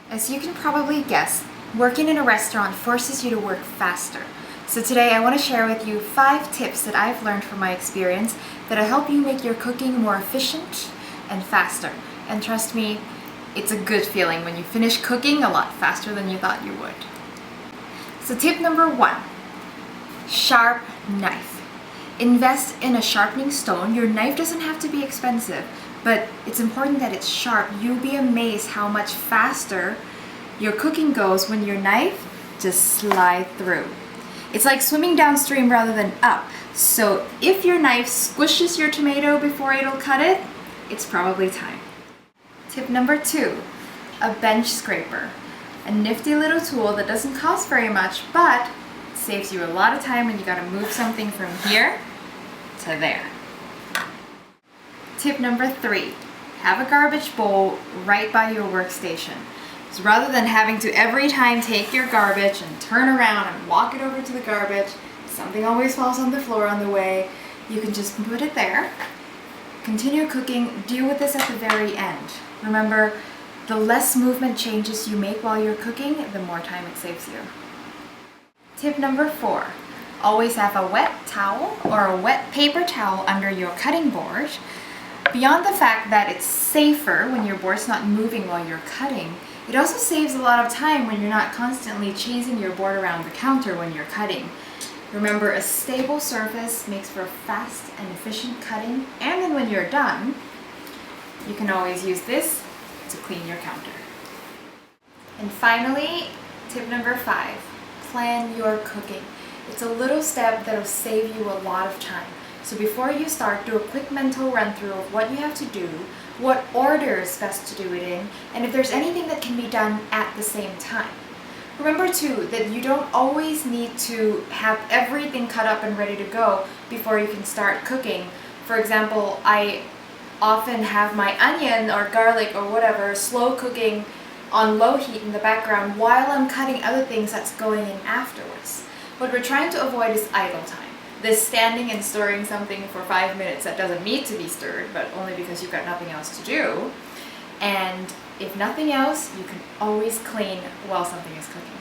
As you can probably guess, working in a restaurant forces you to work faster. So today I want to share with you 5 tips that I've learned from my experience that'll help you make your cooking more efficient and faster. And trust me, it's a good feeling when you finish cooking a lot faster than you thought you would. So tip number 1, sharp knife. Invest in a sharpening stone. Your knife doesn't have to be expensive, but it's important that it's sharp. You'll be amazed how much faster your cooking goes when your knife just slides through. It's like swimming downstream rather than up. So if your knife squishes your tomato before it'll cut it, it's probably time. Tip number 2, a bench scraper. A nifty little tool that doesn't cost very much, but saves you a lot of time when you gotta move something from here to there. Tip number 3, have a garbage bowl right by your workstation. So rather than having to every time take your garbage and turn around and walk it over to the garbage, something always falls on the floor on the way, you can just put it there. Continue cooking, deal with this at the very end. Remember, the less movement changes you make while you're cooking, the more time it saves you. Tip number 4, always have a wet towel or a wet paper towel under your cutting board. Beyond the fact that it's safer when your board's not moving while you're cutting, it also saves a lot of time when you're not constantly chasing your board around the counter when you're cutting. Remember, a stable surface makes for fast and efficient cutting, and then when you're done, you can always use this to clean your counter. And finally, tip number 5, plan your cooking. It's a little step that'll save you a lot of time. So before you start, do a quick mental run through of what you have to do, what order is best to do it in, and if there's anything that can be done at the same time. Remember too that you don't always need to have everything cut up and ready to go before you can start cooking. For example, I often have my onion or garlic or whatever slow cooking on low heat in the background while I'm cutting other things that's going in afterwards. What we're trying to avoid is idle time. This standing and stirring something for 5 minutes that doesn't need to be stirred, but only because you've got nothing else to do. And if nothing else, you can always clean while something is cooking.